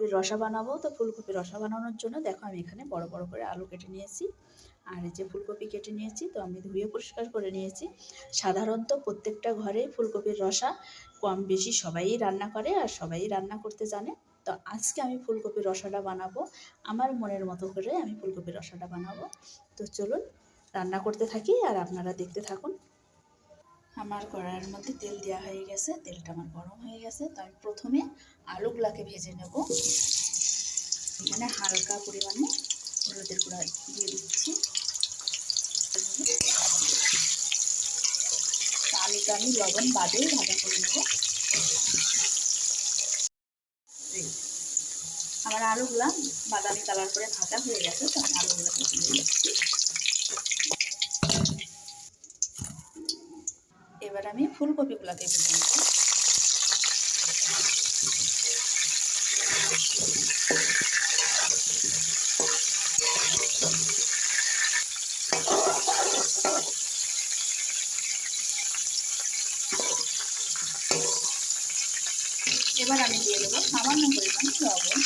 ফুলকপির রসা বানাবো। তো ফুলকপির রসা বানানোর জন্য দেখো আমি এখানে বড় বড় করে আলু কেটে নিয়েছি, আর এই যে ফুলকপি কেটে নিয়েছি। তো আমি ধুয়ে পরিষ্কার করে নিয়েছি। সাধারণত প্রত্যেকটা ঘরে ফুলকপির রসা কম বেশি সবাই রান্না করে, আর সবাই রান্না করতে জানে। তো আজকে আমি ফুলকপির রসাটা বানাবো, আমার মনের মতো করে আমি ফুলকপির রসাটা বানাবো। তো চলুন রান্না করতে থাকি আর আপনারা দেখতে থাকুন। আমার কড়াইয়ের মধ্যে তেল দেওয়া হয়ে গেছে, তেলটা আমার গরম হয়ে গেছে। তো আমি প্রথমে আলুগুলাকে ভেজে নেব। এখানে হালকা পরিমাণে হলুদের গুঁড়া দিয়ে দিচ্ছি। আলুটা আমি লবণ বাদে ভাজা করে নেব। আমার আলুগুলা বাদামি কালার করে ভাজা হয়ে গেছে। তো আমি আলুগুলাকে তুলে দিচ্ছি। এবার আমি ফুলকপিগুলাকে ভেজে নেব। এবার আমি দিয়ে দেবো সামান্য পরিমাণ লবণ,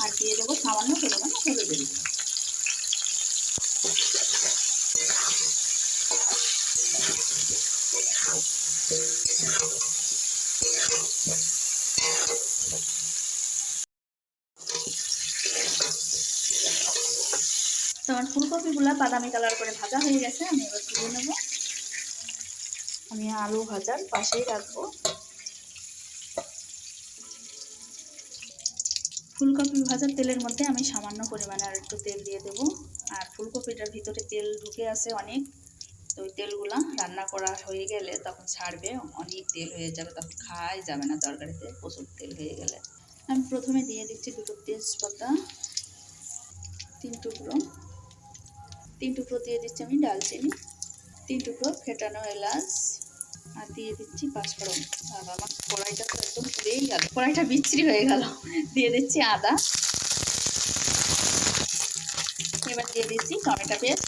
আর দিয়ে দেবো সামান্য পরিমাণ হলুদের গুঁড়ো। তো আমার ফুলকপিগুলো বাদামি কালার করে ভাজা হয়ে গেছে। আমি এবার তুলে নেব। আমি আলু ভাজার পাশেই রাখবো। ফুলকপি ভাজার তেলের মধ্যে আমি সামান্য পরিমাণে আর একটু তেল দিয়ে দেবো। আর ফুলকপিটার ভিতরে তেল ঢুকে আছে অনেক। তো ওই তেলগুলা রান্না করা হয়ে গেলে তখন ছাড়বে, অনেক তেল হয়ে যাবে, তখন খাওয়াই যাবে না তরকারিতে প্রচুর তেল হয়ে গেলে। আমি প্রথমে দিয়ে দিচ্ছি দুটো তেজপাতা, তিন টুকরো দিয়ে দিচ্ছি আমি ডালচিনি, 3 টুকরো ফেটানো এলাচ, আর দিয়ে দিচ্ছি পাঁচফোড়ন। আর আমার কড়াইটা তো একদম পুড়েই গেল, কড়াইটা বিচ্ছিরি হয়ে গেল। দিয়ে দিচ্ছি আদা। এবার দিয়ে দিচ্ছি টমেটো পেস্ট।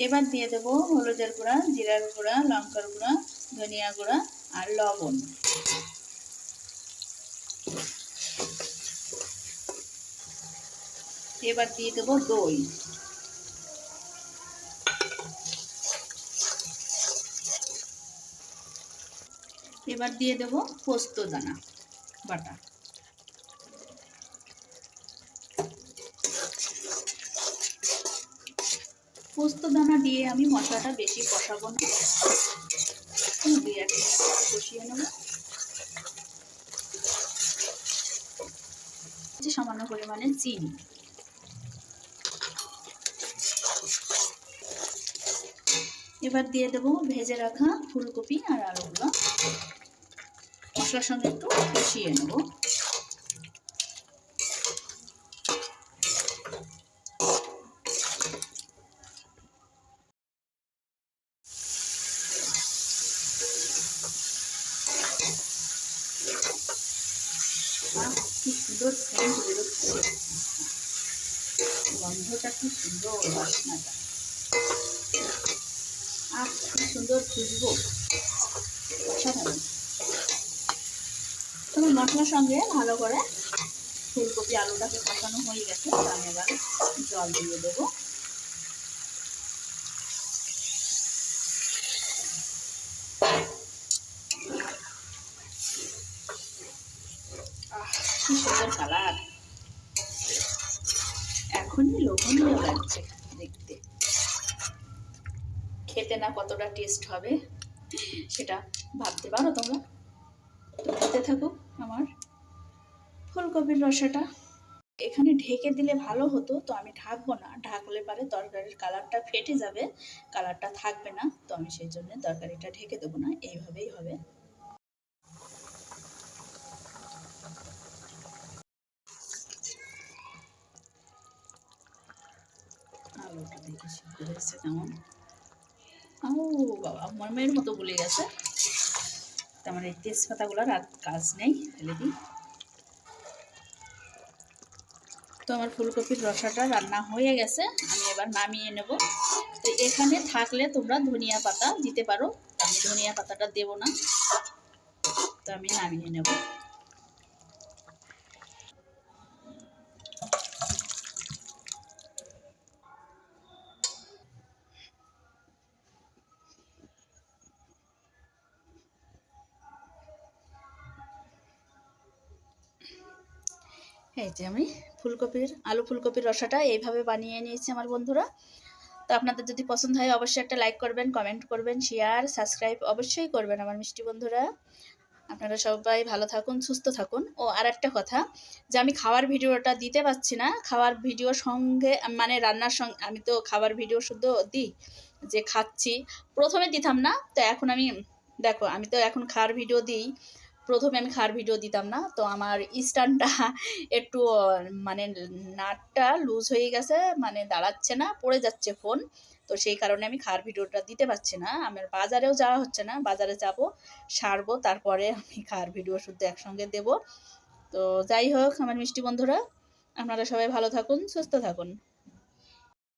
এবার দিয়ে দেবো হলুদের গুঁড়া, জিরার গুঁড়া, লঙ্কার গুঁড়া, ধনিয়া গুঁড়া আর লবণ। এবার দিয়ে দেবো দই। এবার দিয়ে দেবো পোস্ত দানা বাটা। পোস্ত দানা দিয়ে আমি মশলাটা বেশি কষাবো না, 2-1 মিনিট কষিয়ে নেব। সামান্য পরিমাণে চিনি। এবার দিয়ে দেবো ভেজে রাখা ফুলকপি আর আলুগুলো, মশলার সঙ্গে একটু কষিয়ে নেব। কি সুন্দর সেন্ট বেরোচ্ছে, গন্ধটা কি সুন্দর, বাসনাটা আর কি সুন্দর খুঁজবো, অসাধারণ। তবে মশলার সঙ্গে ভালো করে ফুলকপি আলুটাকে কষানো হয়ে গেছে। আমি এবার জল দিয়ে দেবো। কি সুন্দর কালার, এখনই লোভনীয় লাগছে দেখতে। খেতে না কতটা টেস্ট হবে সেটা ভাবতে পারো তোমরা। তো খেতে থাকো আমার ফুলকপির রসাটা। এখানে ঢেকে দিলে ভালো হতো, তো আমি ঢাকবো না, ঢাকলে পারে তরকারির কালারটা ফেটে যাবে, কালারটা থাকবে না। তো আমি সেই জন্য তরকারিটা ঢেকে দেবো না, এইভাবেই হবে। আলুটা দেখে সিদ্ধ হয়েছে কেমন। ও বাবা, মরমের মতো গলে গেছে। আমার এই তেজপাতাগুলোর আর কাজ নেই, ফেলে দিই। তো আমার ফুলকপির রসাটা রান্না হয়ে গেছে, আমি এবার নামিয়ে নেব। তো এখানে থাকলে তোমরা ধনিয়া পাতা দিতে পারো, আমি ধনিয়া পাতাটা দেবো না। তো আমি নামিয়ে নেব। এই যে আমি আলু ফুলকপির রসাটা এইভাবে বানিয়ে নিয়েছি আমার বন্ধুরা। তো আপনাদের যদি পছন্দ হয় অবশ্যই একটা লাইক করবেন, কমেন্ট করবেন, শেয়ার, সাবস্ক্রাইব অবশ্যই করবেন আমার মিষ্টি বন্ধুরা। আপনারা সবাই ভালো থাকুন, সুস্থ থাকুন। ও আর একটা কথা, যে আমি খাওয়ার ভিডিওটা দিতে পারছি না, খাওয়ার ভিডিওর সঙ্গে মানে রান্নার সঙ্গে আমি তো খাবার ভিডিও শুদ্ধ দিই, যে খাচ্ছি। প্রথমে দিতাম না, তো এখন আমি দেখো আমি তো এখন খাওয়ার ভিডিও দিই। প্রথমে আমি খাওয়ার ভিডিও দিতাম না, তো আমার স্ট্যান্ডটা একটু মানে নাটটা লুজ হয়ে গেছে, মানে দাঁড়াচ্ছে না, পড়ে যাচ্ছে ফোন। তো সেই কারণে আমি খাওয়ার ভিডিওটা দিতে পারছি না। আমার বাজারেও যাওয়া হচ্ছে না, বাজারে যাব, সারবো, তারপরে আমি খাওয়ার ভিডিও শুদ্ধ একসঙ্গে দেব। তো যাই হোক আমার মিষ্টি বন্ধুরা, আপনারা সবাই ভালো থাকুন, সুস্থ থাকুন।